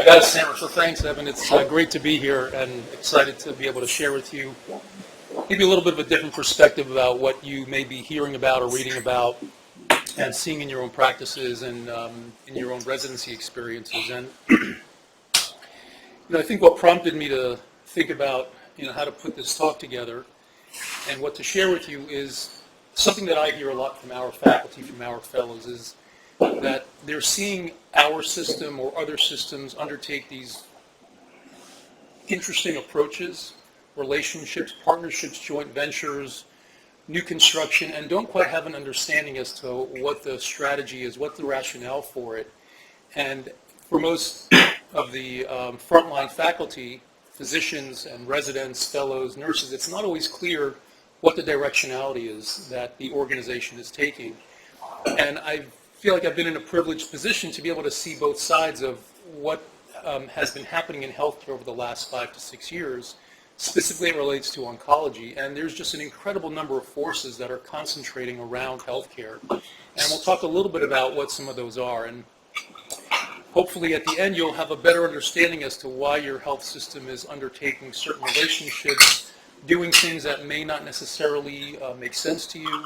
got a sandwich. So thanks, Evan. It's great to be here and excited to be able to share with you maybe a little bit of a different perspective about what you may be hearing about or reading about and seeing in your own practices and in your own residency experiences. And I think what prompted me to think about how to put this talk together and what to share with you is something that I hear a lot from our faculty, from our fellows, is that they're seeing our system or other systems undertake these interesting approaches, relationships, partnerships, joint ventures, new construction, and don't quite have an understanding as to what the strategy is, what the rationale for it. And for most of the frontline faculty, physicians and residents, fellows, nurses, it's not always clear what the directionality is that the organization is taking. And I feel like I've been in a privileged position to be able to see both sides of what has been happening in healthcare over the last 5 to 6 years. Specifically, it relates to oncology, and there's just an incredible number of forces that are concentrating around healthcare. And we'll talk a little bit about what some of those are. And hopefully at the end you'll have a better understanding as to why your health system is undertaking certain relationships, doing things that may not necessarily make sense to you,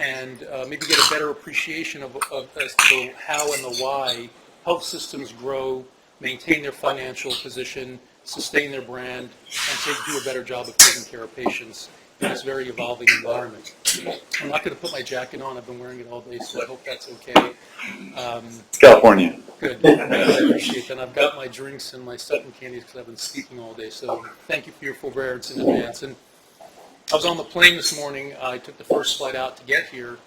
and maybe get a better appreciation of as to how and the why health systems grow, maintain their financial position, sustain their brand, and do a better job of taking care of patients in this very evolving environment. I'm not going to put my jacket on. I've been wearing it all day, so I hope that's okay. California. Good. I appreciate that. I've got my drinks and my stuff and candies because I've been speaking all day, so thank you for your forbearance in advance. And I was on the plane this morning. I took the first flight out to get here,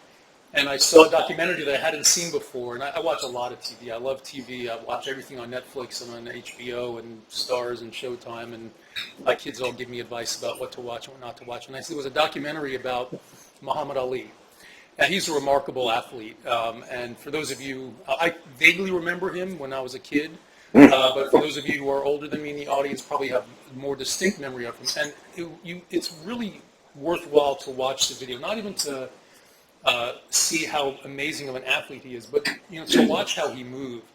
and I saw a documentary that I hadn't seen before. And I watch a lot of TV. I love TV. I watch everything on Netflix and on HBO and Stars and Showtime. And my kids all give me advice about what to watch and what not to watch. And I said there was a documentary about Muhammad Ali. And he's a remarkable athlete. And for those of you, I vaguely remember him when I was a kid. But for those of you who are older than me in the audience, probably have more distinct memory of him. And it's really worthwhile to watch the video, not even to see how amazing of an athlete he is, but to watch how he moved,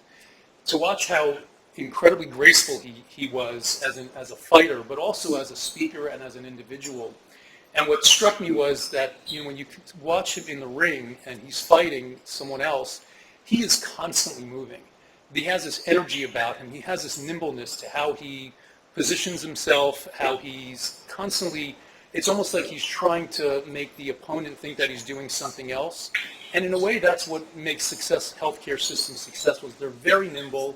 to watch how incredibly graceful he was as a fighter, but also as a speaker and as an individual. And what struck me was that when you watch him in the ring and he's fighting someone else, he is constantly moving. He has this energy about him. He has this nimbleness to how he positions himself, how he's constantly. It's almost like he's trying to make the opponent think that he's doing something else. And in a way, that's what makes healthcare systems successful. They're very nimble.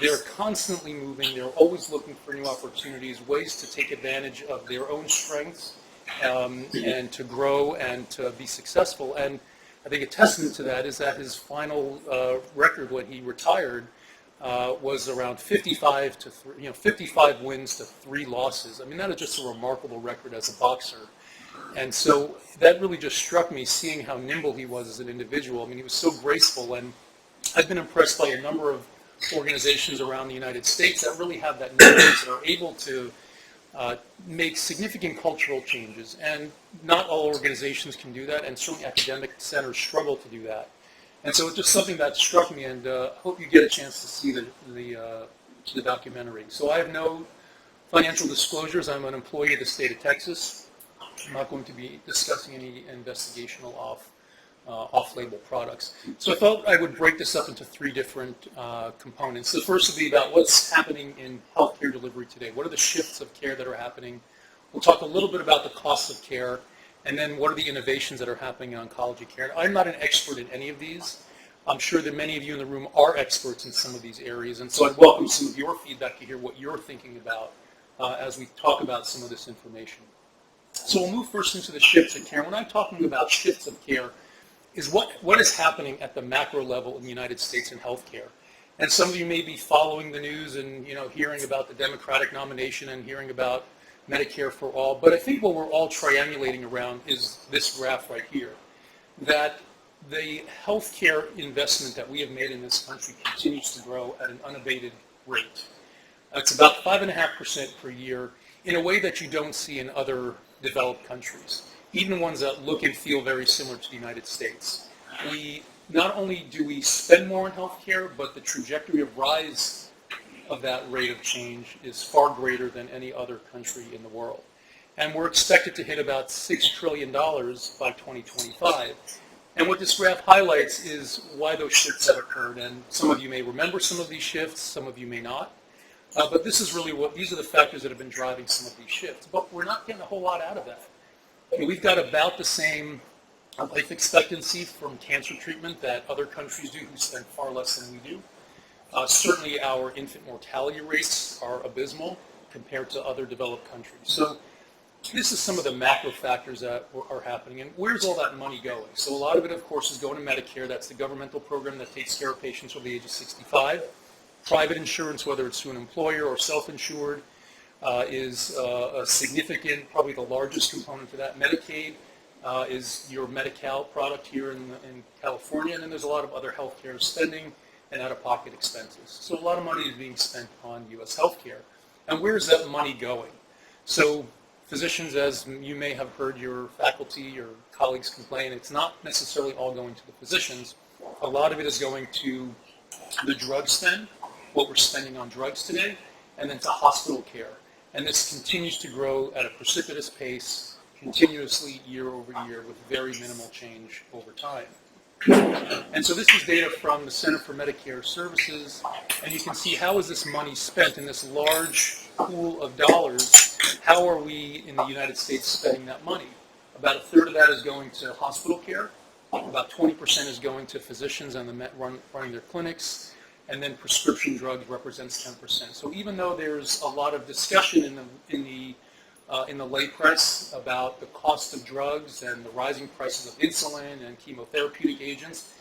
They're constantly moving. They're always looking for new opportunities, ways to take advantage of their own strengths and to grow and to be successful. And I think a testament to that is that his final record when he retired was around 55 wins to 3 losses. I mean, that is just a remarkable record as a boxer. And so that really just struck me, seeing how nimble he was as an individual. I mean, he was so graceful, and I've been impressed by a number of organizations around the United States that really have that nimbleness and are able to make significant cultural changes. And not all organizations can do that, and certainly academic centers struggle to do that. And so it's just something that struck me, and I hope you get a chance to see the documentary. So I have no financial disclosures. I'm an employee of the state of Texas. I'm not going to be discussing any investigational off-label products. So I thought I would break this up into 3 different components. The first would be about what's happening in healthcare delivery today. What are the shifts of care that are happening? We'll talk a little bit about the costs of care. And then what are the innovations that are happening in oncology care? I'm not an expert in any of these. I'm sure that many of you in the room are experts in some of these areas. And so I'd welcome some of your feedback to hear what you're thinking about as we talk about some of this information. So we'll move first into the shifts of care. When I'm talking about shifts of care, is what is happening at the macro level in the United States in healthcare. And some of you may be following the news and hearing about the Democratic nomination and hearing about Medicare for all, but I think what we're all triangulating around is this graph right here, that the healthcare investment that we have made in this country continues to grow at an unabated rate. It's about 5.5% per year in a way that you don't see in other developed countries, even ones that look and feel very similar to the United States. Not only do we spend more on healthcare, but the trajectory of rise of that rate of change is far greater than any other country in the world. And we're expected to hit about $6 trillion by 2025. And what this graph highlights is why those shifts have occurred. And some of you may remember some of these shifts, some of you may not. But this is really these are the factors that have been driving some of these shifts. But we're not getting a whole lot out of that. I mean, we've got about the same life expectancy from cancer treatment that other countries do who spend far less than we do. Certainly our infant mortality rates are abysmal compared to other developed countries. So this is some of the macro factors that are happening. And where's all that money going? So a lot of it, of course, is going to Medicare. That's the governmental program that takes care of patients over the age of 65. Private insurance, whether it's through an employer or self-insured, is a significant, probably the largest component to that. Medicaid is your Medi-Cal product here in California, and then there's a lot of other healthcare spending and out-of-pocket expenses. So a lot of money is being spent on U.S. healthcare. And where's that money going? So physicians, as you may have heard your faculty, your colleagues complain, it's not necessarily all going to the physicians. A lot of it is going to the drug spend, what we're spending on drugs today, and then to hospital care. And this continues to grow at a precipitous pace, continuously year over year, with very minimal change over time. And so this is data from the Center for Medicare Services, and you can see how is this money spent in this large pool of dollars. How are we in the United States spending that money? About a third of that is going to hospital care, about 20% is going to physicians and running their clinics, and then prescription drugs represents 10%. So even though there's a lot of discussion in the lay press about the cost of drugs and the rising prices of insulin and chemotherapeutic agents,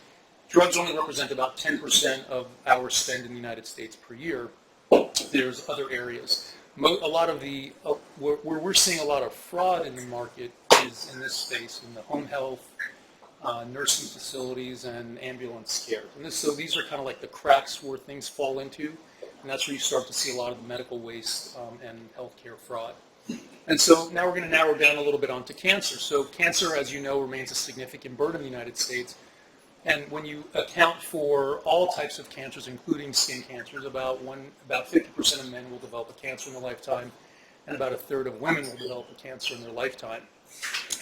drugs only represent about 10% of our spend in the United States per year. There's other areas. A lot of where we're seeing a lot of fraud in the market is in this space, in the home health, nursing facilities, and ambulance care. And so these are kind of like the cracks where things fall into, and that's where you start to see a lot of the medical waste and healthcare fraud. And so now we're going to narrow down a little bit onto cancer. So cancer, as you know, remains a significant burden in the United States. And when you account for all types of cancers, including skin cancers, about 50% of men will develop a cancer in their lifetime, and about a third of women will develop a cancer in their lifetime.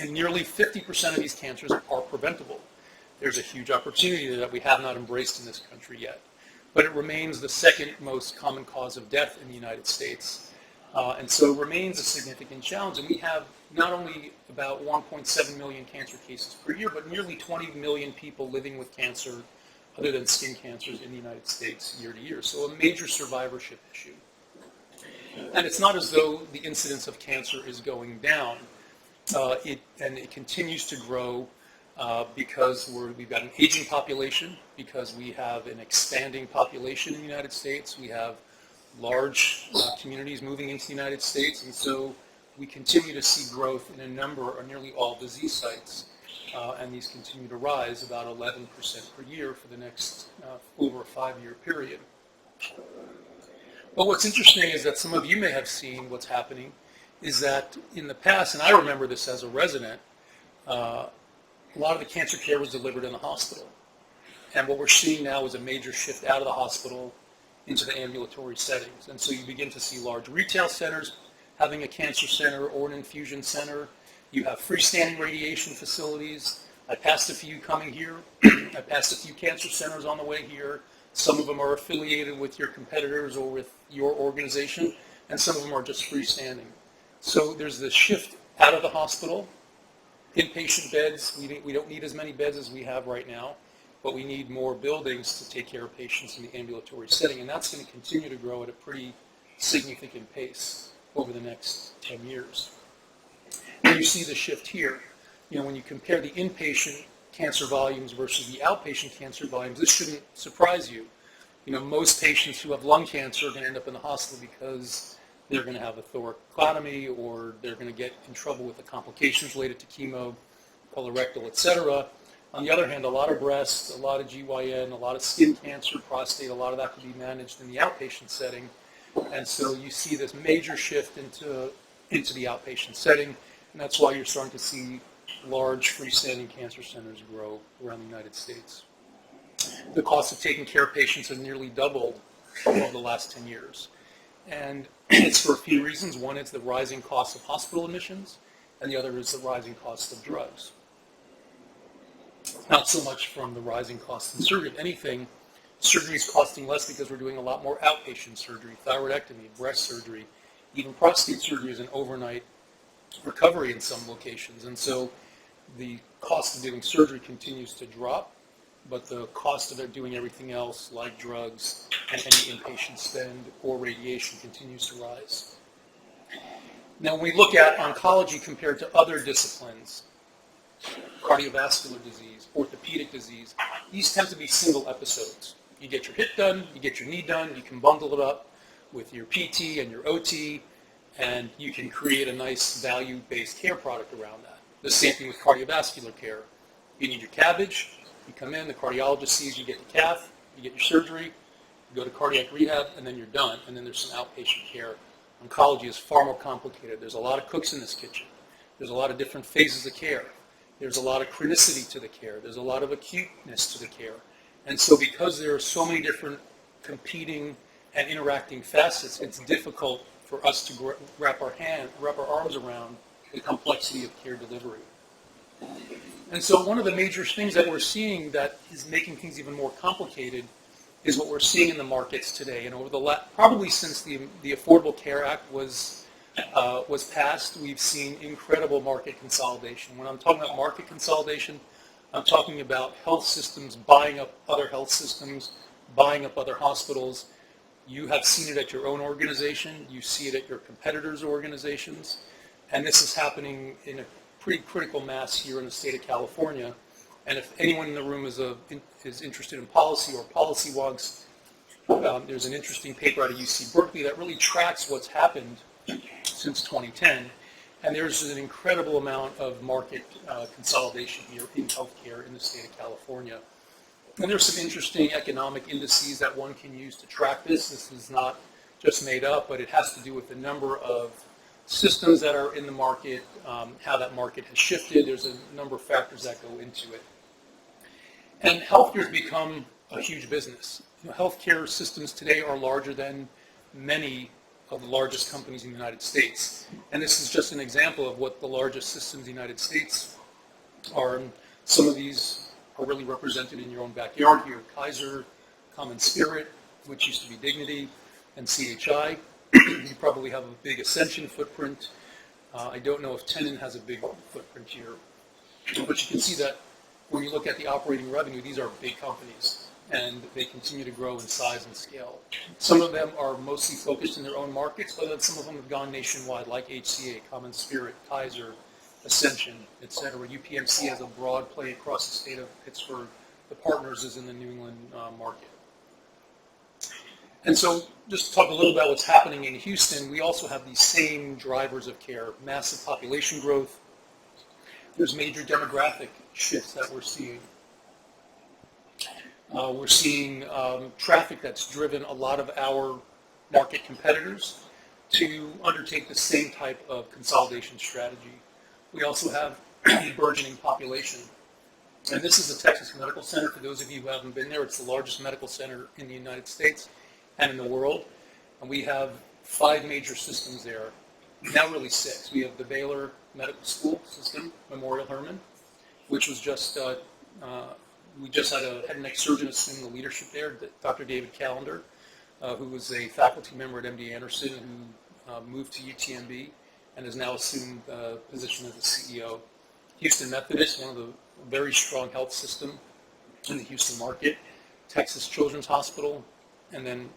And nearly 50% of these cancers are preventable. There's a huge opportunity that we have not embraced in this country yet. But it remains the second most common cause of death in the United States. And so it remains a significant challenge. And we have not only about 1.7 million cancer cases per year, but nearly 20 million people living with cancer other than skin cancers in the United States year to year. So a major survivorship issue. And it's not as though the incidence of cancer is going down. It continues to grow because we've got an aging population, because we have an expanding population in the United States. We have large communities moving into the United States, and so we continue to see growth in a number or nearly all disease sites, and these continue to rise about 11% per year for the next over a 5-year period. But what's interesting is that some of you may have seen what's happening is that in the past, and I remember this as a resident, a lot of the cancer care was delivered in the hospital. And what we're seeing now is a major shift out of the hospital into the ambulatory settings. And so you begin to see large retail centers having a cancer center or an infusion center. You have freestanding radiation facilities. I passed a few coming here. I passed a few cancer centers on the way here. Some of them are affiliated with your competitors or with your organization, and some of them are just freestanding. So there's this shift out of the hospital. Inpatient beds, we don't need as many beds as we have right now, but we need more buildings to take care of patients in the ambulatory setting, and that's going to continue to grow at a pretty significant pace over the next 10 years. And you see the shift here. You know, when you compare the inpatient cancer volumes versus the outpatient cancer volumes, this shouldn't surprise you. You know, most patients who have lung cancer are going to end up in the hospital because they're going to have a thoracotomy, or they're going to get in trouble with the complications related to chemo, colorectal, etc. On the other hand, a lot of breast, a lot of GYN, a lot of skin cancer, prostate, a lot of that can be managed in the outpatient setting. And so you see this major shift into the outpatient setting, and that's why you're starting to see large freestanding cancer centers grow around the United States. The cost of taking care of patients has nearly doubled over the last 10 years. And it's for a few reasons. One is the rising cost of hospital admissions, and the other is the rising cost of drugs. Not so much from the rising cost of surgery. If anything, surgery is costing less because we're doing a lot more outpatient surgery, thyroidectomy, breast surgery, even prostate surgery is an overnight recovery in some locations. And so the cost of doing surgery continues to drop, but the cost of doing everything else, like drugs and any inpatient spend or radiation, continues to rise. Now, when we look at oncology compared to other disciplines, cardiovascular disease, orthopedic disease, these tend to be single episodes. You get your hip done, you get your knee done, you can bundle it up with your PT and your OT, and you can create a nice value-based care product around that. The same thing with cardiovascular care. You need your CABG, you come in, the cardiologist sees you get the cath, you get your surgery, you go to cardiac rehab, and then you're done. And then there's some outpatient care. Oncology is far more complicated. There's a lot of cooks in this kitchen. There's a lot of different phases of care. There's a lot of chronicity to the care. There's a lot of acuteness to the care. And so because there are so many different competing and interacting facets, it's difficult for us to wrap our arms around the complexity of care delivery. And so one of the major things that we're seeing that is making things even more complicated is what we're seeing in the markets today. And over the probably since the Affordable Care Act was passed, we've seen incredible market consolidation. When I'm talking about market consolidation, I'm talking about health systems buying up other health systems, buying up other hospitals. You have seen it at your own organization. You see it at your competitors' organizations. And this is happening in a pretty critical mass here in the state of California. And if anyone in the room is interested in policy or policy wonks, there's an interesting paper out of UC Berkeley that really tracks what's happened since 2010. And there's an incredible amount of market consolidation here in healthcare in the state of California. And there's some interesting economic indices that one can use to track this. This is not just made up, but it has to do with the number of systems that are in the market, how that market has shifted. There's a number of factors that go into it. And healthcare has become a huge business. Healthcare systems today are larger than many of the largest companies in the United States. And this is just an example of what the largest systems in the United States are. And some of these are really represented in your own backyard here. Kaiser, Common Spirit, which used to be Dignity, and CHI. You probably have a big Ascension footprint. I don't know if Tenon has a big footprint here. But you can see that when you look at the operating revenue, these are big companies, and they continue to grow in size and scale. Some of them are mostly focused in their own markets, but then some of them have gone nationwide, like HCA, Common Spirit, Kaiser, Ascension, et cetera. UPMC has a broad play across the state of Pittsburgh. The Partners is in the New England market. And so just to talk a little about what's happening in Houston, we also have these same drivers of care, massive population growth. There's major demographic shifts that we're seeing. We're seeing traffic that's driven a lot of our market competitors to undertake the same type of consolidation strategy. We also have a burgeoning population. And this is the Texas Medical Center. For those of you who haven't been there, it's the largest medical center in the United States and in the world. And we have 5 major systems there, now really 6. We have the Baylor Medical School System, Memorial Hermann, which was just, we just had a head and neck surgeon assume the leadership there, Dr. David Callender, who was a faculty member at MD Anderson who moved to UTMB and has now assumed the position as the CEO. Houston Methodist, one of the very strong health system in the Houston market. Texas Children's Hospital, and then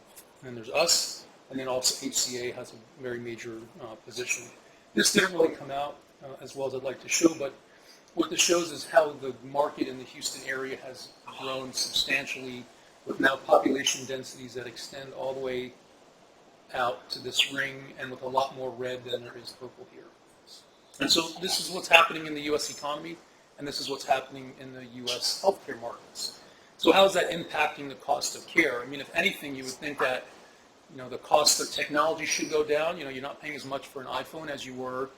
there's us, and then also HCA has a very major position. This didn't really come out as well as I'd like to show, but what this shows is how the market in the Houston area has grown substantially with now population densities that extend all the way out to this ring and with a lot more red than there is purple here. And so this is what's happening in the U.S. economy, and this is what's happening in the U.S. healthcare markets. So how is that impacting the cost of care? I mean, if anything, you would think that the cost of technology should go down. You're not paying as much for an iPhone as you were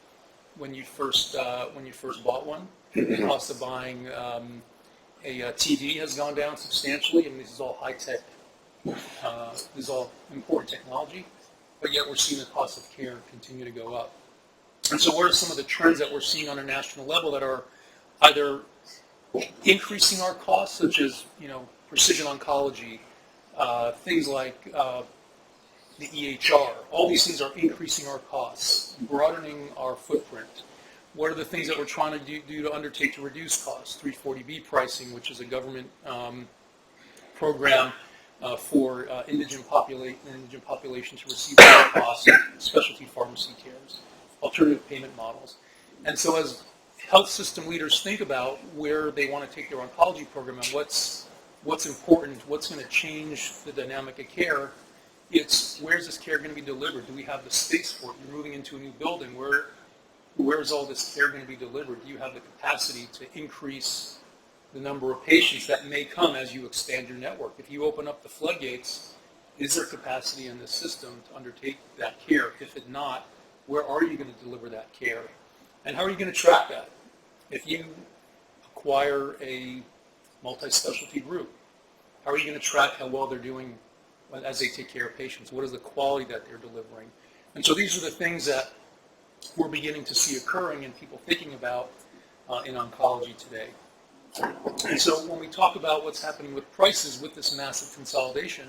when you first bought one. The cost of buying a TV has gone down substantially. I mean, this is all high-tech This is all important technology, but yet we're seeing the cost of care continue to go up. And so what are some of the trends that we're seeing on a national level that are either increasing our costs, such as, precision oncology, things like the EHR. All these things are increasing our costs, broadening our footprint. What are the things that we're trying to do to undertake to reduce costs? 340B pricing, which is a government program for indigent population to receive low cost specialty pharmacy cares, alternative payment models. And so as health system leaders think about where they want to take their oncology program and what's important, what's going to change the dynamic of care, it's where's this care going to be delivered? Do we have the space for it? You're moving into a new building. Where's all this care going to be delivered? Do you have the capacity to increase the number of patients that may come as you expand your network? If you open up the floodgates, is there capacity in the system to undertake that care? If it's not, where are you going to deliver that care? And how are you going to track that? If you acquire a multi-specialty group, how are you going to track how well they're doing as they take care of patients? What is the quality that they're delivering? And so these are the things that we're beginning to see occurring and people thinking about in oncology today. And so when we talk about what's happening with prices with this massive consolidation,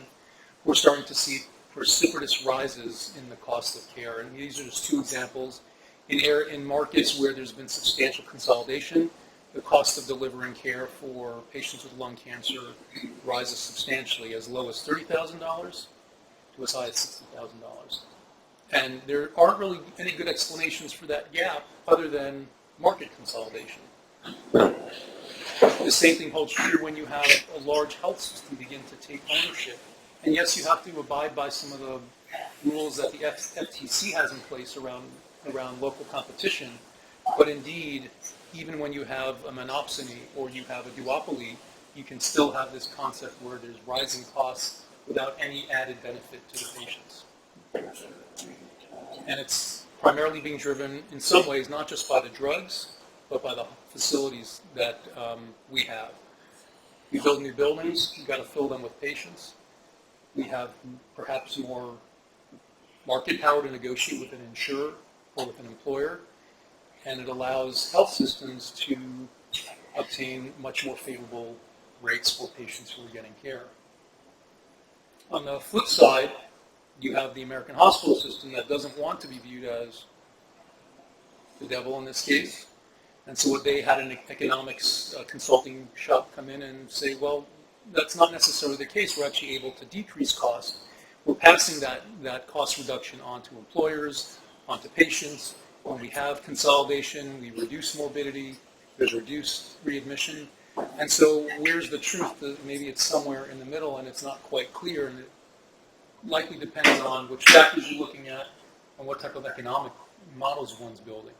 we're starting to see precipitous rises in the cost of care. And these are just two examples. In markets where there's been substantial consolidation, the cost of delivering care for patients with lung cancer rises substantially, as low as $30,000 to as high as $60,000. And there aren't really any good explanations for that gap other than market consolidation. The same thing holds true when you have a large health system begin to take ownership. And yes, you have to abide by some of the rules that the FTC has in place around local competition. But indeed, even when you have a monopsony or you have a duopoly, you can still have this concept where there's rising costs without any added benefit to the patients. And it's primarily being driven in some ways not just by the drugs, but by the facilities that we have. We build new buildings, you've got to fill them with patients. We have perhaps more market power to negotiate with an insurer or with an employer, and it allows health systems to obtain much more favorable rates for patients who are getting care. On the flip side, you have the American hospital system that doesn't want to be viewed as the devil in this case. And so what they had an economics consulting shop come in and say, well, that's not necessarily the case. We're actually able to decrease costs. We're passing that cost reduction on to employers, onto patients. When we have consolidation, we reduce morbidity, there's reduced readmission. And so where's the truth? Maybe it's somewhere in the middle and it's not quite clear, and it likely depends on which factors you're looking at and what type of economic models one's building.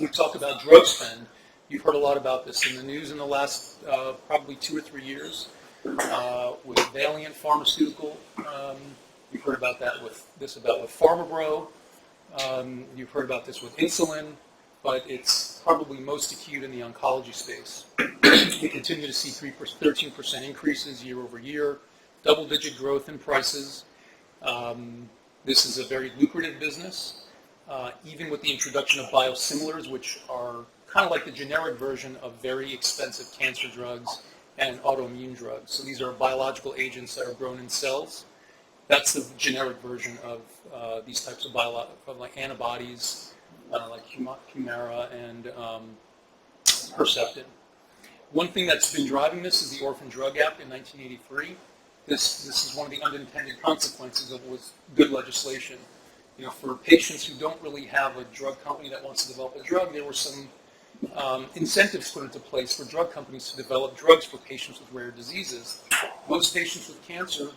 We talk about drug spend. You've heard a lot about this in the news in the last probably 2 or 3 years with Valiant Pharmaceutical. You've heard about that with PharmaBro. You've heard about this with insulin, but it's probably most acute in the oncology space. We continue to see 13% increases year over year, double-digit growth in prices. This is a very lucrative business. Even with the introduction of biosimilars, which are kind of like the generic version of very expensive cancer drugs and autoimmune drugs. So these are biological agents that are grown in cells. That's the generic version of these types of like antibodies, like Humira and Herceptin. One thing that's been driving this is the Orphan Drug Act in 1983. This is one of the unintended consequences of was good legislation. For patients who don't really have a drug company that wants to develop a drug, there were some incentives put into place for drug companies to develop drugs for patients with rare diseases. Most patients with cancer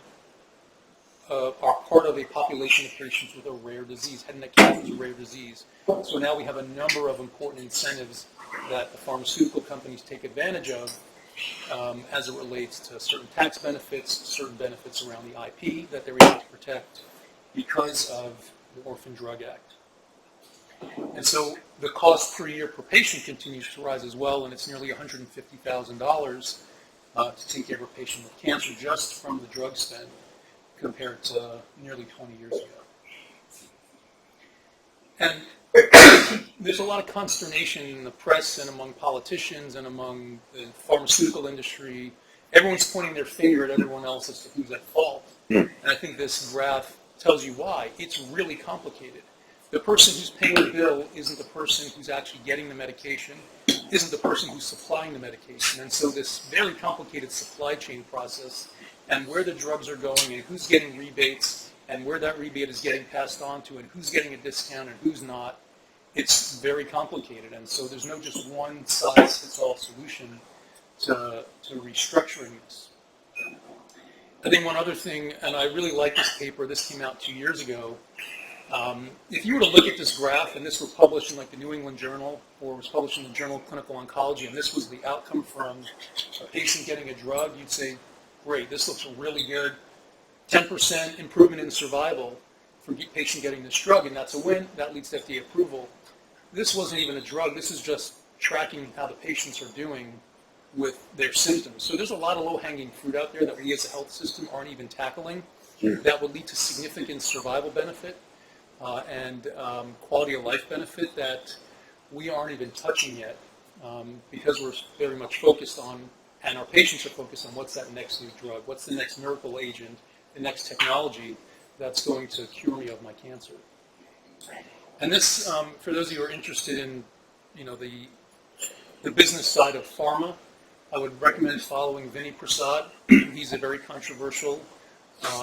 are part of a population of patients with a rare disease. Head and neck cancer is a rare disease. So now we have a number of important incentives that the pharmaceutical companies take advantage of as it relates to certain tax benefits, certain benefits around the IP that they're able to protect because of the Orphan Drug Act. And so the cost per year per patient continues to rise as well, and it's nearly $150,000 to take care of a patient with cancer just from the drug spend. compared to nearly 20 years ago. And there's a lot of consternation in the press and among politicians and among the pharmaceutical industry. Everyone's pointing their finger at everyone else as to who's at fault. And I think this graph tells you why. It's really complicated. The person who's paying the bill isn't the person who's actually getting the medication, isn't the person who's supplying the medication. And so this very complicated supply chain process and where the drugs are going and who's getting rebates and where that rebate is getting passed on to and who's getting a discount and who's not, it's very complicated. And so there's no just one size fits all solution to restructuring this. I think one other thing, and I really like this paper, this came out 2 years ago. If you were to look at this graph, and this were published in like the New England Journal, or was published in the Journal of Clinical Oncology, and this was the outcome from a patient getting a drug, you'd say, great, this looks really good. 10% improvement in survival for a patient getting this drug, and that's a win. That leads to FDA approval. This wasn't even a drug. This is just tracking how the patients are doing with their symptoms. So there's a lot of low-hanging fruit out there that we as a health system aren't even tackling that would lead to significant survival benefit and quality of life benefit that we aren't even touching yet because we're very much focused on, and our patients are focused on what's that next new drug, what's the next miracle agent, the next technology that's going to cure me of my cancer. And this, for those of you who are interested in, the business side of pharma, I would recommend following Vinny Prasad. He's a very controversial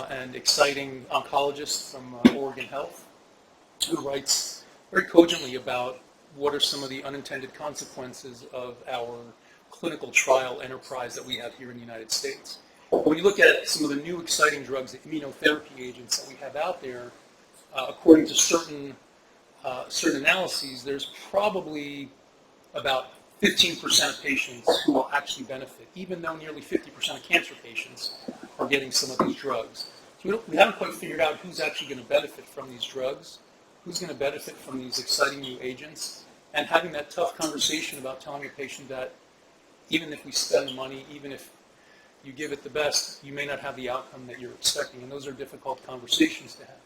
and exciting oncologist from Oregon Health, who writes very cogently about what are some of the unintended consequences of our clinical trial enterprise that we have here in the United States. When you look at some of the new exciting drugs, the immunotherapy agents that we have out there, according to certain analyses, there's probably about 15% of patients who will actually benefit, even though nearly 50% of cancer patients are getting some of these drugs. So we haven't quite figured out who's actually going to benefit from these drugs, who's going to benefit from these exciting new agents, and having that tough conversation about telling your patient that even if we spend the money, even if you give it the best, you may not have the outcome that you're expecting, and those are difficult conversations to have.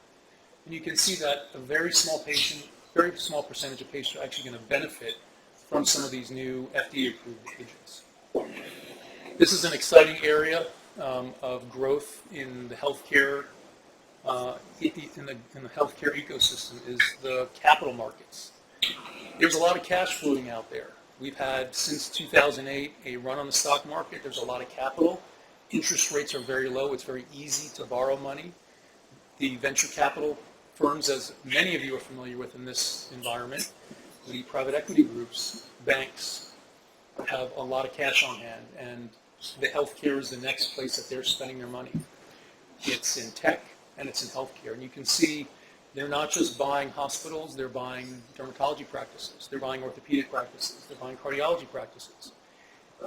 And you can see that a very small percentage of patients are actually going to benefit from some of these new FDA-approved agents. This is an exciting area of growth in the healthcare in the healthcare ecosystem is the capital markets. There's a lot of cash flowing out there. We've had, since 2008, a run on the stock market. There's a lot of capital. Interest rates are very low. It's very easy to borrow money. The venture capital firms, as many of you are familiar with in this environment, the private equity groups, banks, have a lot of cash on hand, and the healthcare is the next place that they're spending their money. It's in tech, and it's in healthcare. And you can see they're not just buying hospitals, they're buying dermatology practices, they're buying orthopedic practices, they're buying cardiology practices.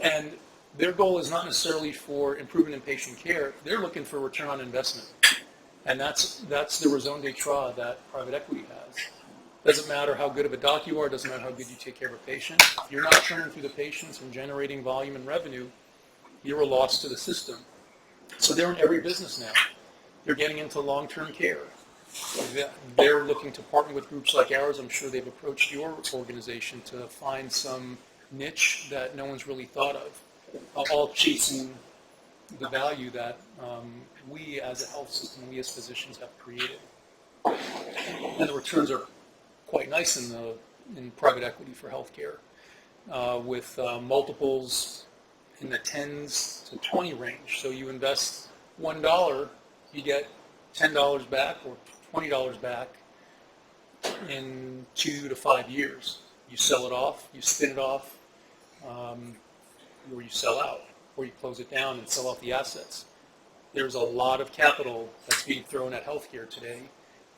And their goal is not necessarily for improvement in patient care, they're looking for return on investment. And that's the raison d'etre that private equity has. Doesn't matter how good of a doc you are, doesn't matter how good you take care of a patient. If you're not churning through the patients and generating volume and revenue, you're a loss to the system. So they're in every business now. They're getting into long-term care. They're looking to partner with groups like ours. I'm sure they've approached your organization to find some niche that no one's really thought of, all chasing the value that we as a health system, we as physicians have created. And the returns are quite nice in private equity for healthcare, with multiples in the 10s to 20 range. So you invest $1, you get $10 back or $20 back in 2 to 5 years. You sell it off, you spin it off, or you sell out, or you close it down and sell off the assets. There's a lot of capital that's being thrown at healthcare today,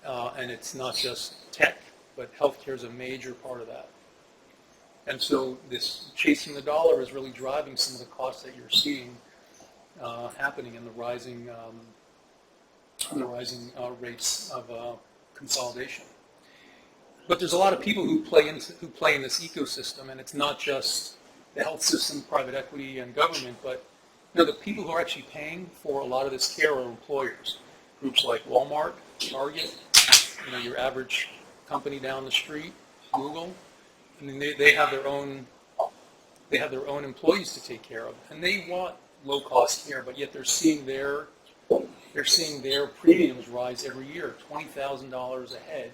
and it's not just tech, but healthcare is a major part of that. And so this chasing the dollar is really driving some of the costs that you're seeing happening in the rising rates of consolidation. But there's a lot of people who play in this ecosystem, and it's not just the health system, private equity, and government, but the people who are actually paying for a lot of this care are employers. groups like Walmart, Target, your average company down the street, Google. I mean, they have their own employees to take care of, and they want low cost care, but yet they're seeing their premiums rise every year, $20,000 a head.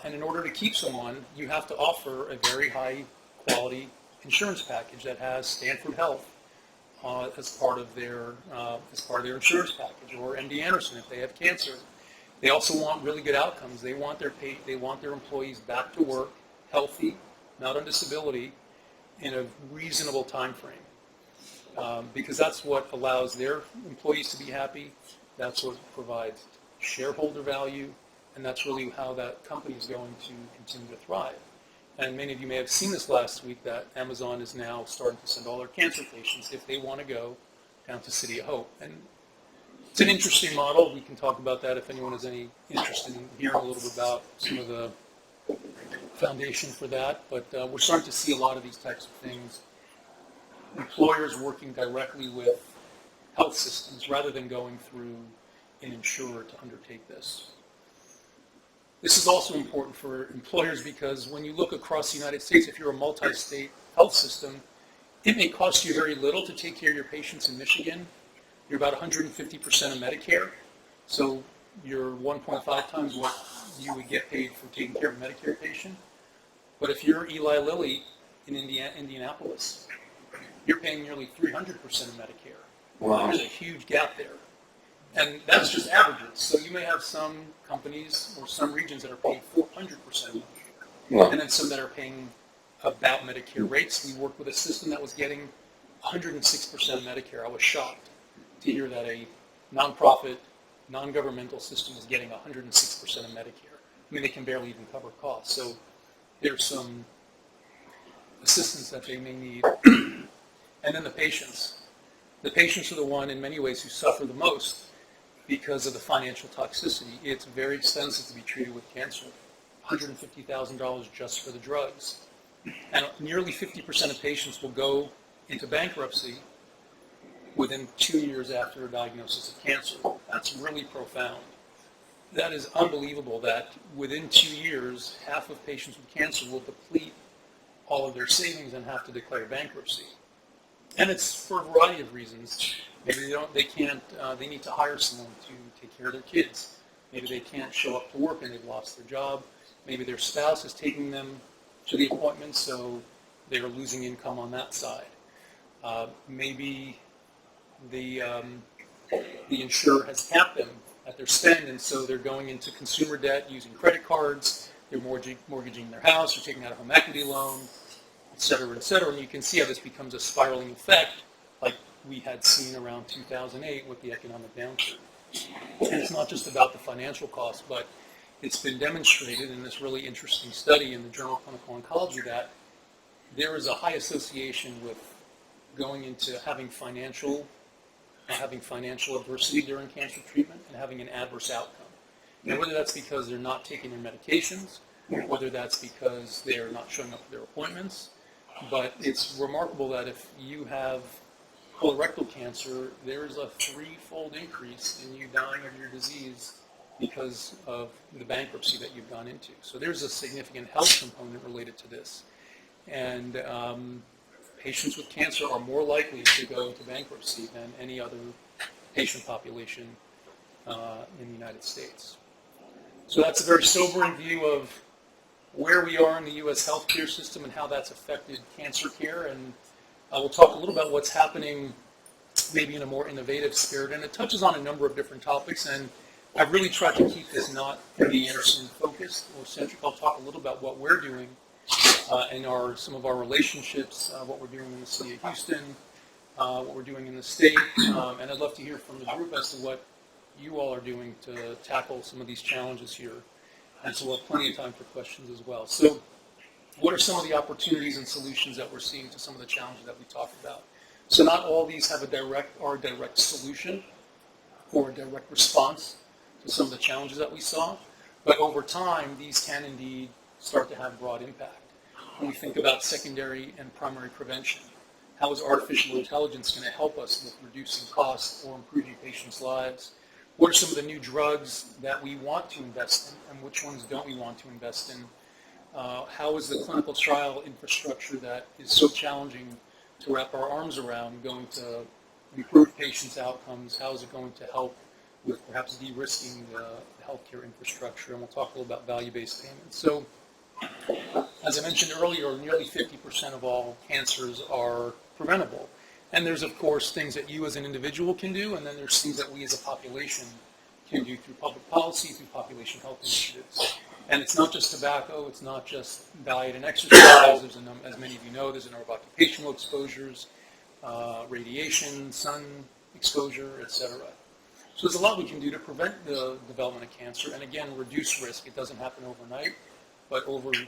And in order to keep someone, you have to offer a very high quality insurance package that has Stanford Health as part of their insurance package, or MD Anderson if they have cancer. They also want really good outcomes. They want their employees back to work, healthy, not on disability, in a reasonable time frame. Because that's what allows their employees to be happy. That's what provides shareholder value, and that's really how that company is going to continue to thrive. And many of you may have seen this last week that Amazon is now starting to send all their cancer patients, if they want to go, down to City of Hope. And it's an interesting model. We can talk about that if anyone has any interest in hearing a little bit about some of the foundation for that. But we're starting to see a lot of these types of things. Employers working directly with health systems rather than going through an insurer to undertake this. This is also important for employers because when you look across the United States, if you're a multi-state health system, it may cost you very little to take care of your patients in Michigan. You're about 150% of Medicare, so you're 1.5 times what you would get paid for taking care of a Medicare patient. But if you're Eli Lilly in Indianapolis, you're paying nearly 300% of Medicare. Wow. There's a huge gap there. And that's just averages. So you may have some companies or some regions that are paying 400%, Wow. and then some that are paying about Medicare rates. We worked with a system that was getting 106% of Medicare. I was shocked to hear that a nonprofit, non-governmental system is getting 106% of Medicare. I mean, they can barely even cover costs. So there's some assistance that they may need. And then the patients. The patients are the one, in many ways, who suffer the most because of the financial toxicity. It's very expensive to be treated with cancer, $150,000 just for the drugs. And nearly 50% of patients will go into bankruptcy within 2 years after a diagnosis of cancer. That's really profound. That is unbelievable that within 2 years, half of patients with cancer will deplete all of their savings and have to declare bankruptcy. And it's for a variety of reasons. Maybe they need to hire someone to take care of their kids. Maybe they can't show up to work and they've lost their job. Maybe their spouse is taking them to the appointment, so they're losing income on that side. Maybe the insurer has capped them at their spend, and so they're going into consumer debt using credit cards. They're mortgaging their house, or taking out a home equity loan, et cetera, et cetera. And you can see how this becomes a spiraling effect, like we had seen around 2008 with the economic downturn. And it's not just about the financial cost, but it's been demonstrated in this really interesting study in the Journal of Clinical Oncology that there is a high association with going into having financial adversity during cancer treatment and having an adverse outcome. And whether that's because they're not taking their medications, whether that's because they're not showing up for their appointments, but it's remarkable that if you have colorectal cancer, there's a 3-fold increase in you dying of your disease because of the bankruptcy that you've gone into. So there's a significant health component related to this. And patients with cancer are more likely to go into bankruptcy than any other patient population in the United States. So that's a very sobering view of where we are in the U.S. healthcare system and how that's affected cancer care. And we'll talk a little about what's happening maybe in a more innovative spirit. And it touches on a number of different topics. And I've really tried to keep this not MD Anderson focused or centric. I'll talk a little about what we're doing and some of our relationships, what we're doing in the city of Houston, what we're doing in the state. And I'd love to hear from the group as to what you all are doing to tackle some of these challenges here. And so we'll have plenty of time for questions as well. So what are some of the opportunities and solutions that we're seeing to some of the challenges that we talked about? So not all these have a direct solution or a direct response to some of the challenges that we saw, but over time, these can indeed start to have broad impact. When we think about secondary and primary prevention, how is artificial intelligence going to help us with reducing costs or improving patients' lives? what are some of the new drugs that we want to invest in, and which ones don't we want to invest in? How is the clinical trial infrastructure that is so challenging to wrap our arms around going to improve patients' outcomes? How is it going to help with perhaps de-risking the healthcare infrastructure? And we'll talk a little about value-based payments. So, as I mentioned earlier, nearly 50% of all cancers are preventable. And there's, of course, things that you as an individual can do, and then there's things that we as a population can do through public policy, through population health initiatives. And it's not just tobacco, it's not just diet and exercise. There's as many of you know, there's a number of occupational exposures, radiation, sun exposure, etc. So there's a lot we can do to prevent the development of cancer, and again, reduce risk. It doesn't happen overnight, but over a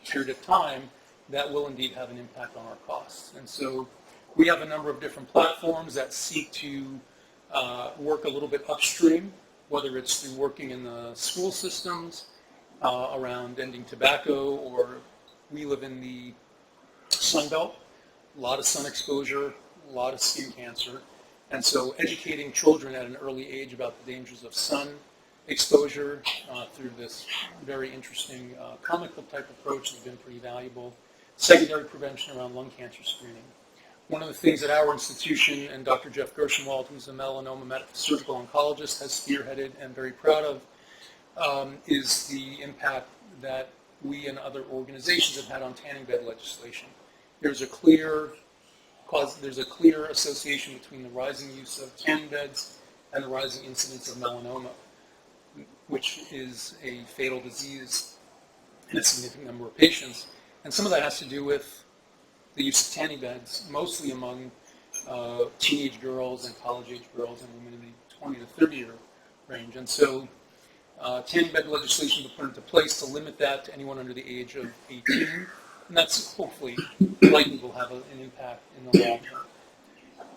period of time, that will indeed have an impact on our costs. And so we have a number of different platforms that seek to work a little bit upstream, whether it's through working in the school systems, around ending tobacco, or we live in the Sun Belt, a lot of sun exposure, a lot of skin cancer, and so educating children at an early age about the dangers of sun exposure through this very interesting comic book type approach has been pretty valuable. Secondary prevention around lung cancer screening. One of the things that our institution and Dr. Jeff Gershenwald, who's a melanoma surgical oncologist, has spearheaded and very proud of, is the impact that we and other organizations have had on tanning bed legislation. There's a clear association between the rising use of tanning beds and the rising incidence of melanoma, which is a fatal disease in a significant number of patients. And some of that has to do with the use of tanning beds, mostly among teenage girls and college-age girls and women in the 20 to 30 year range. And so tanning bed legislation was put into place to limit that to anyone under the age of 18, and that's hopefully likely will have an impact in the long term.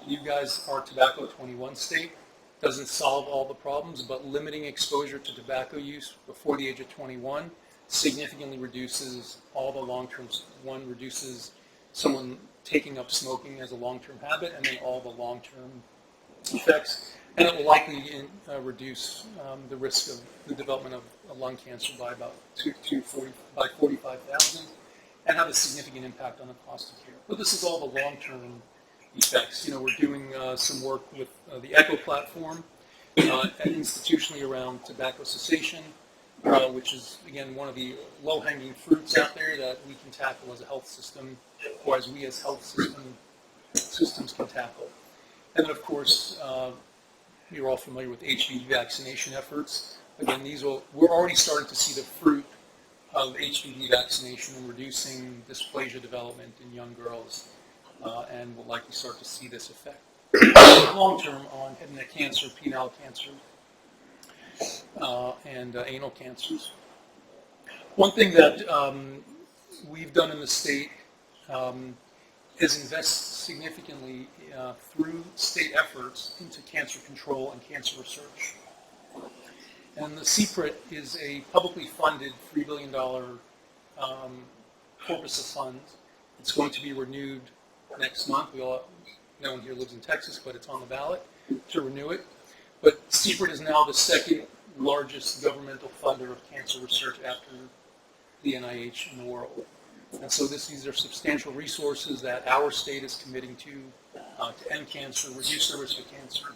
You guys are tobacco 21 state. Doesn't solve all the problems, but limiting exposure to tobacco use before the age of 21 significantly reduces all the long-term, one reduces someone taking up smoking as a long-term habit, and then all the long-term effects, and it will likely reduce the risk of the development of lung cancer by about 45,000, and have a significant impact on the cost of care. But this is all the long-term effects. You know, we're doing some work with the ECHO platform institutionally around tobacco cessation, which is, again, one of the low-hanging fruits out there that we can tackle as a health system, or as we as health systems can tackle. And then, of course, you're all familiar with HPV vaccination efforts. Again, we're already starting to see the fruit of HPV vaccination in reducing dysplasia development in young girls, and we'll likely start to see this effect long-term on head and neck cancer, penile cancer, and anal cancers. One thing that we've done in the state is invest significantly through state efforts into cancer control and cancer research. And the CPRIT is a publicly funded $3 billion corpus of funds. It's going to be renewed next month. No one here lives in Texas, but it's on the ballot to renew it. But CPRIT is now the second largest governmental funder of cancer research after the NIH in the world. And so these are substantial resources that our state is committing to end cancer, reduce the risk of cancer.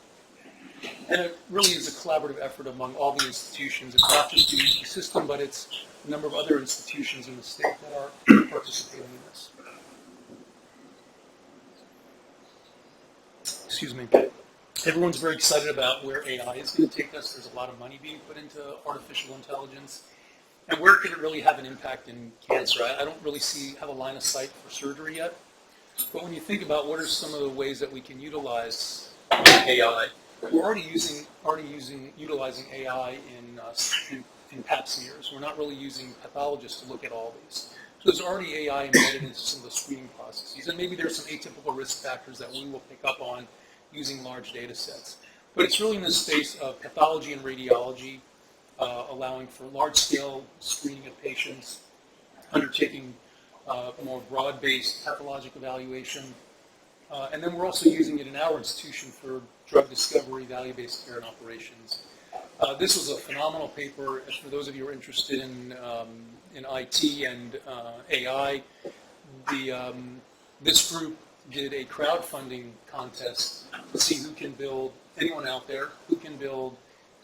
And it really is a collaborative effort among all the institutions. It's not just the UC system, but it's a number of other institutions in the state that are participating in this. Excuse me. Everyone's very excited about where AI is going to take us. There's a lot of money being put into artificial intelligence. And where can it really have an impact in cancer? I don't really have a line of sight for surgery yet. But when you think about what are some of the ways that we can utilize AI, we're already utilizing AI in pap smears. We're not really using pathologists to look at all these. So there's already AI embedded into some of the screening processes. And maybe there's some atypical risk factors that we will pick up on using large data sets. But it's really in the space of pathology and radiology, allowing for large-scale screening of patients, undertaking more broad-based pathologic evaluation. And then we're also using it in our institution for drug discovery, value-based care, and operations. This was a phenomenal paper. For those of you who are interested in IT and AI, this group did a crowdfunding contest to see who can build, anyone out there, who can build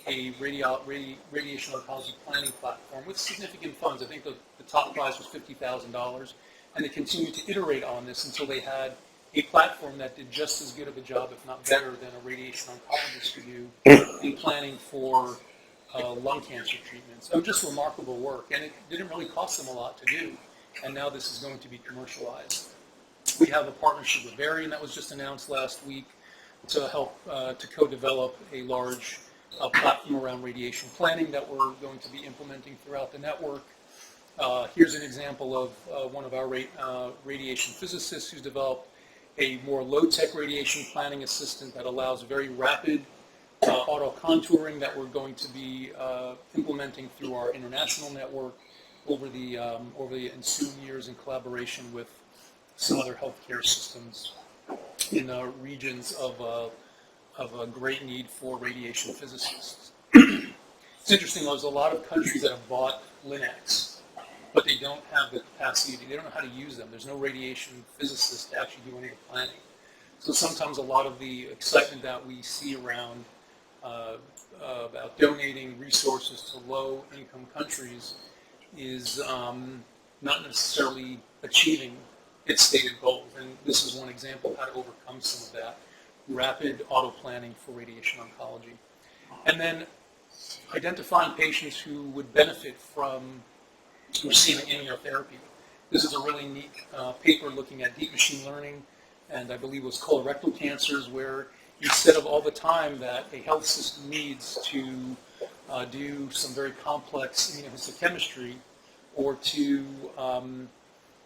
a radiation oncology planning platform with significant funds. I think the top prize was $50,000, and they continued to iterate on this until they had a platform that did just as good of a job, if not better, than a radiation oncologist could do in planning for lung cancer treatments. So just remarkable work, and it didn't really cost them a lot to do, and now this is going to be commercialized. We have a partnership with Varian that was just announced last week to help to co-develop a large platform around radiation planning that we're going to be implementing throughout the network. Here's an example of one of our radiation physicists who's developed a more low-tech radiation planning assistant that allows very rapid auto-contouring that we're going to be implementing through our international network over the ensuing years in collaboration with some other healthcare systems in regions of a great need for radiation physicists. It's interesting, there's a lot of countries that have bought Linux, but they don't have the capacity, they don't know how to use them. There's no radiation physicist to actually do any of the planning. So sometimes a lot of the excitement that we see around about donating resources to low-income countries is not necessarily achieving its stated goals. And this is one example of how to overcome some of that. Rapid auto-planning for radiation oncology. And then identifying patients who would benefit from receiving immunotherapy. This is a really neat paper looking at deep machine learning, and I believe it was colorectal cancers, where instead of all the time that a health system needs to do some very complex immunohistochemistry or to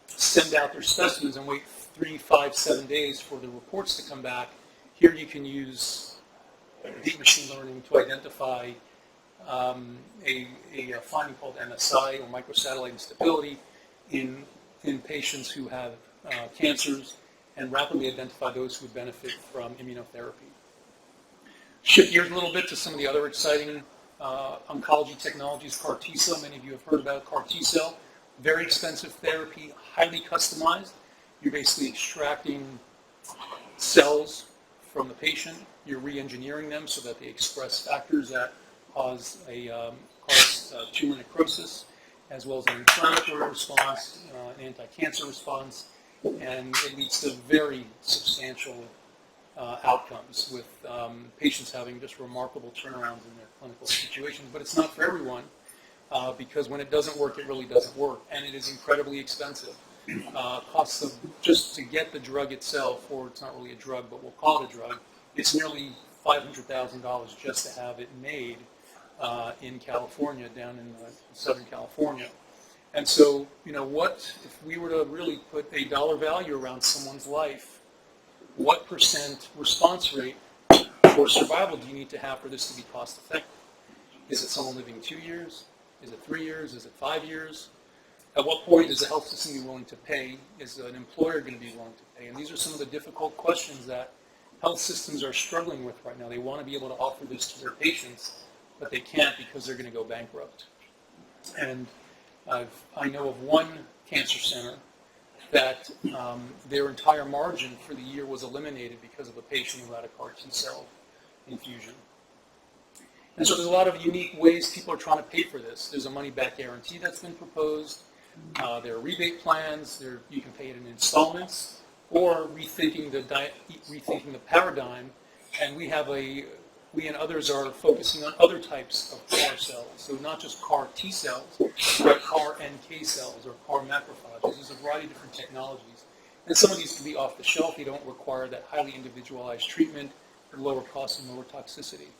send out their specimens and wait 3, 5, 7 days for the reports to come back, here you can use deep machine learning to identify a finding called MSI, or microsatellite instability, in patients who have cancers, and rapidly identify those who would benefit from immunotherapy. Shift gears a little bit to some of the other exciting oncology technologies. CAR Tcell, many of you have heard about CAR Tcell. Very expensive therapy, highly customized. You're basically extracting cells from the patient. You're re-engineering them so that they express factors that cause tumor necrosis, as well as an inflammatory response, an anti-cancer response, and it leads to very substantial outcomes with patients having just remarkable turnarounds in their clinical situations. But it's not for everyone, because when it doesn't work, it really doesn't work, and it is incredibly expensive. Costs of just to get the drug itself, or it's not really a drug, but we'll call it a drug, it's nearly $500,000 just to have it made in California, down in Southern California. And so, what if we were to really put a dollar value around someone's life, what % response rate for survival do you need to have for this to be cost effective? Is it someone living 2 years? Is it 3 years? Is it 5 years? At what point is the health system be willing to pay? Is an employer going to be willing to pay? And these are some of the difficult questions that health systems are struggling with right now. They want to be able to offer this to their patients, but they can't because they're going to go bankrupt. And I know of one cancer center that their entire margin for the year was eliminated because of a patient who had a CAR Tcell infusion. And so there's a lot of unique ways people are trying to pay for this. There's a money-back guarantee that's been proposed. There are rebate plans. You can pay it in installments, or rethinking the paradigm. And we and others are focusing on other types of CAR cells. So not just CAR T cells, but CAR NK cells or CAR macrophages. There's a variety of different technologies. And some of these can be off the shelf. They don't require that highly individualized treatment at lower cost and lower toxicity.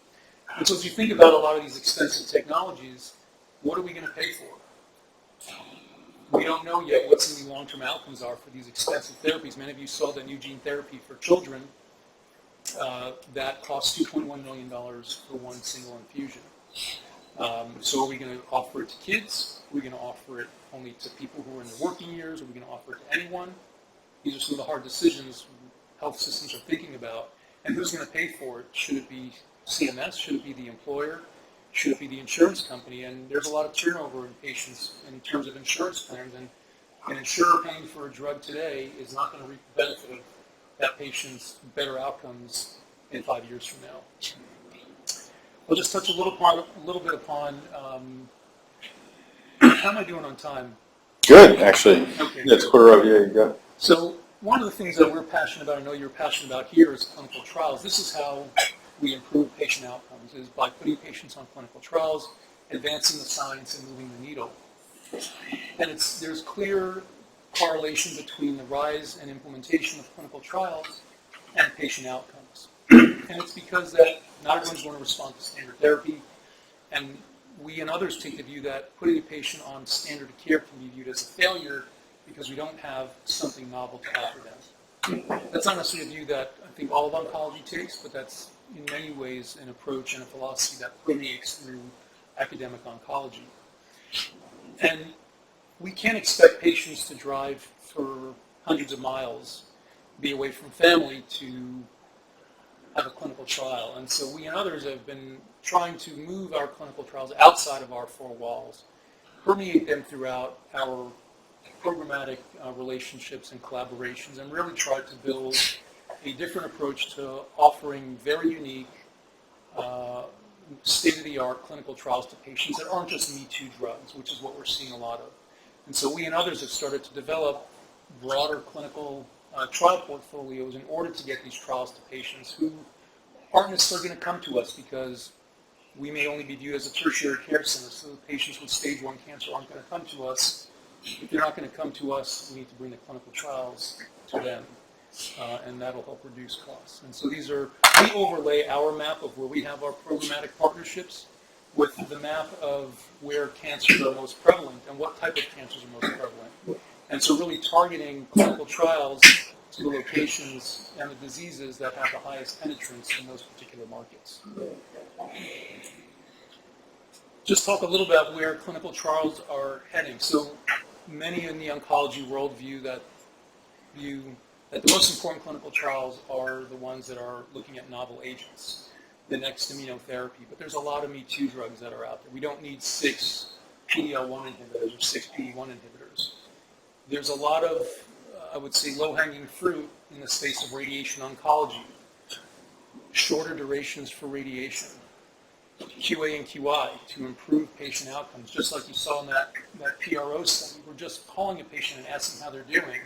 And so as you think about a lot of these expensive technologies, what are we going to pay for? We don't know yet what some of the long-term outcomes are for these expensive therapies. Many of you saw the new gene therapy for children that costs $2.1 million for one single infusion. So are we going to offer it to kids? Are we going to offer it only to people who are in their working years? Are we going to offer it to anyone? These are some of the hard decisions health systems are thinking about. And who's going to pay for it? Should it be CMS? Should it be the employer? Should it be the insurance company? And there's a lot of turnover in patients in terms of insurance plans, and an insurer paying for a drug today is not going to reap the benefit of that patient's better outcomes in 5 years from now. We'll just touch a little bit upon, how am I doing on time? Good, actually. Okay. That's quarter of, yeah, you got it. So one of the things that we're passionate about, I know you're passionate about here, is clinical trials. This is how we improve patient outcomes, is by putting patients on clinical trials, advancing the science, and moving the needle. And there's clear correlation between the rise and implementation of clinical trials and patient outcomes. And it's because that not everyone's going to respond to standard therapy, and we and others take the view that putting a patient on standard of care can be viewed as a failure because we don't have something novel to offer them. That's not necessarily a view that I think all of oncology takes, but that's in many ways an approach and a philosophy that permeates through academic oncology. And we can't expect patients to drive for hundreds of miles, be away from family to have a clinical trial. And so we and others have been trying to move our clinical trials outside of our four walls, permeate them throughout our programmatic relationships and collaborations, and really try to build a different approach to offering very unique, state-of-the-art clinical trials to patients that aren't just me-too drugs, which is what we're seeing a lot of. And so we and others have started to develop broader clinical trial portfolios in order to get these trials to patients who aren't necessarily going to come to us because we may only be viewed as a tertiary care center, so patients with stage 1 cancer aren't going to come to us. If they're not going to come to us, we need to bring the clinical trials to them, and that'll help reduce costs. And so we overlay our map of where we have our programmatic partnerships with the map of where cancers are most prevalent and what type of cancers are most prevalent. And so really targeting clinical trials to the locations and the diseases that have the highest penetrance in those particular markets. Just talk a little about where clinical trials are heading. So many in the oncology world view that the most important clinical trials are the ones that are looking at novel agents, the next immunotherapy. But there's a lot of me-too drugs that are out there. We don't need 6 PD-L1 inhibitors or 6 PD-1 inhibitors. There's a lot of, I would say, low-hanging fruit in the space of radiation oncology. Shorter durations for radiation, QA and QI to improve patient outcomes, just like you saw in that PRO study. We're just calling a patient and asking how they're doing.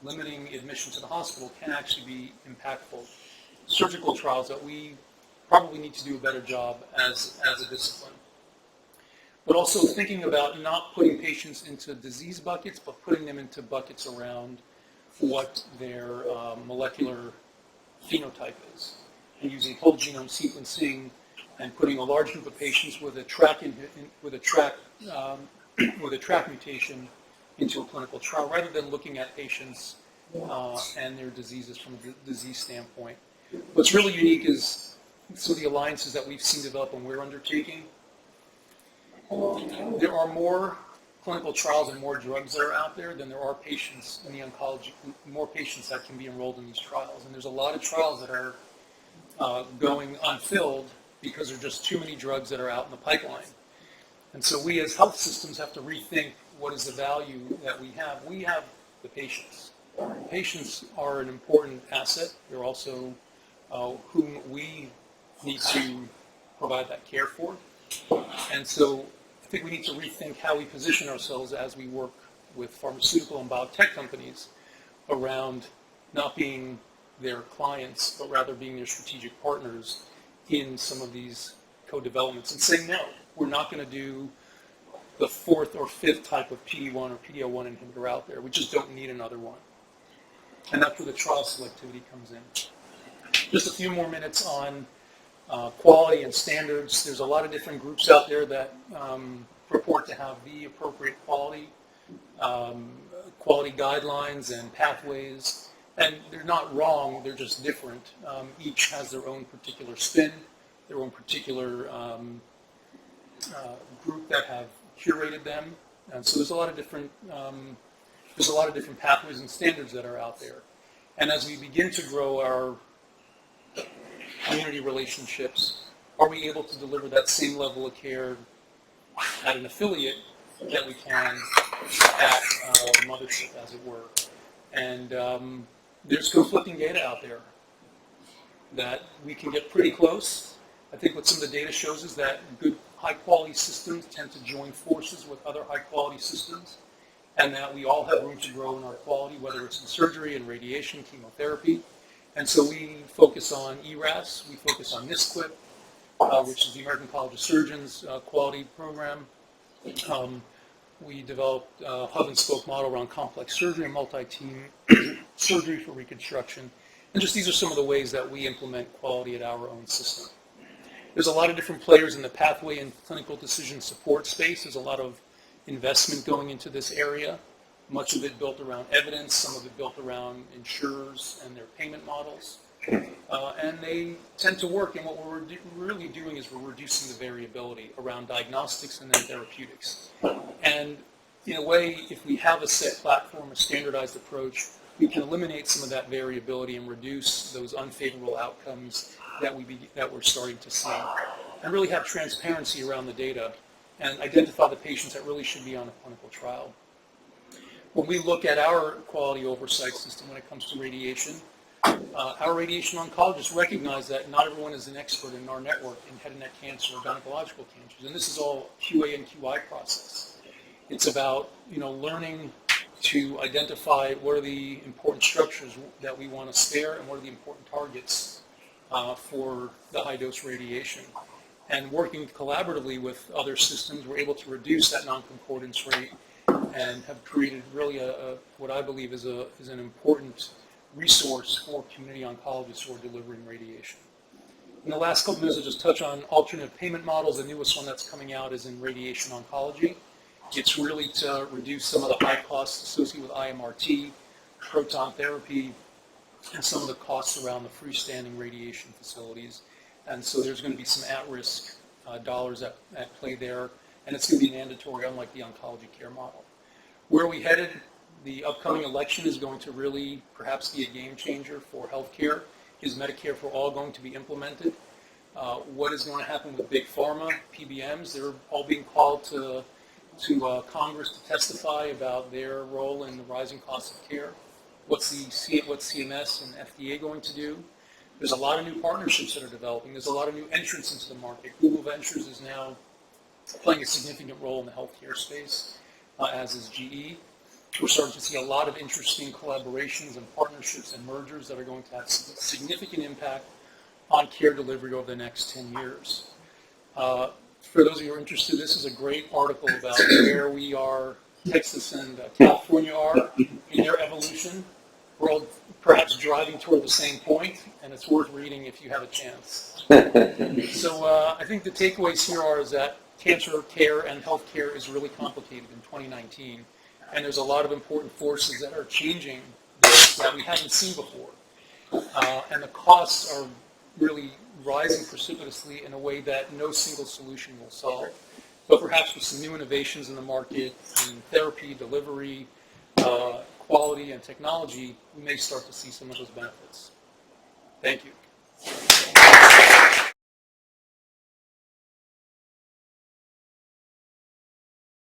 Limiting admission to the hospital can actually be impactful. Surgical trials that we probably need to do a better job as a discipline. But also thinking about not putting patients into disease buckets, but putting them into buckets around what their molecular phenotype is. And using whole genome sequencing and putting a large group of patients with a track mutation into a clinical trial, rather than looking at patients and their diseases from a disease standpoint. What's really unique is some of the alliances that we've seen develop and we're undertaking. There are more clinical trials and more drugs that are out there than there are patients in the oncology, more patients that can be enrolled in these trials. And there's a lot of trials that are going unfilled because there are just too many drugs that are out in the pipeline. And so we as health systems have to rethink what is the value that we have. We have the patients. Patients are an important asset. They're also whom we need to provide that care for. And so I think we need to rethink how we position ourselves as we work with pharmaceutical and biotech companies around not being their clients, but rather being their strategic partners in some of these co-developments and saying, no, we're not going to do the 4th or 5th type of PD-1 or PD-L1 inhibitor out there. We just don't need another one. And that's where the trial selectivity comes in. Just a few more minutes on quality and standards. There's a lot of different groups out there that purport to have the appropriate quality guidelines and pathways. And they're not wrong, they're just different. Each has their own particular spin, their own particular group that have curated them. And so there's a lot of different pathways and standards that are out there. And as we begin to grow our community relationships, are we able to deliver that same level of care at an affiliate that we can at the mothership, as it were? And there's conflicting data out there that we can get pretty close. I think what some of the data shows is that good high-quality systems tend to join forces with other high-quality systems, and that we all have room to grow in our quality, whether it's in surgery and radiation, chemotherapy. And so we focus on ERAS, we focus on NISQIP, which is the American College of Surgeons quality program. We developed a hub and spoke model around complex surgery and multi-team surgery for reconstruction. And just these are some of the ways that we implement quality at our own system. There's a lot of different players in the pathway and clinical decision support space. There's a lot of investment going into this area, much of it built around evidence, some of it built around insurers and their payment models. And they tend to work, and what we're really doing is we're reducing the variability around diagnostics and then therapeutics. And in a way, if we have a set platform, a standardized approach, we can eliminate some of that variability and reduce those unfavorable outcomes that we're starting to see, and really have transparency around the data and identify the patients that really should be on a clinical trial. When we look at our quality oversight system when it comes to radiation, our radiation oncologists recognize that not everyone is an expert in our network in head and neck cancer or gynecological cancers, and this is all QA and QI process. It's about learning to identify what are the important structures that we want to spare and what are the important targets for the high-dose radiation. And working collaboratively with other systems, we're able to reduce that non-concordance rate and have created really what I believe is an important resource for community oncologists who are delivering radiation. In the last couple minutes, I'll just touch on alternate payment models. The newest one that's coming out is in radiation oncology. It's really to reduce some of the high costs associated with IMRT, proton therapy, and some of the costs around the freestanding radiation facilities. And so there's going to be some at-risk dollars at play there, and it's going to be mandatory, unlike the oncology care model. Where are we headed? The upcoming election is going to really perhaps be a game changer for healthcare. Is Medicare for All going to be implemented? What is going to happen with big pharma, PBMs? They're all being called to Congress to testify about their role in the rising cost of care. What's CMS and FDA going to do? There's a lot of new partnerships that are developing. There's a lot of new entrants into the market. Google Ventures is now playing a significant role in the healthcare space, as is GE. We're starting to see a lot of interesting collaborations and partnerships and mergers that are going to have significant impact on care delivery over the next 10 years. For those of you who are interested, this is a great article about where we are, Texas and California are in their evolution. We're all perhaps driving toward the same point, and it's worth reading if you have a chance. So I think the takeaways here is that cancer care and health care is really complicated in 2019, and there's a lot of important forces that are changing that we haven't seen before. And the costs are really rising precipitously in a way that no single solution will solve. But perhaps with some new innovations in the market, in therapy, delivery, quality, and technology, we may start to see some of those benefits. Thank you.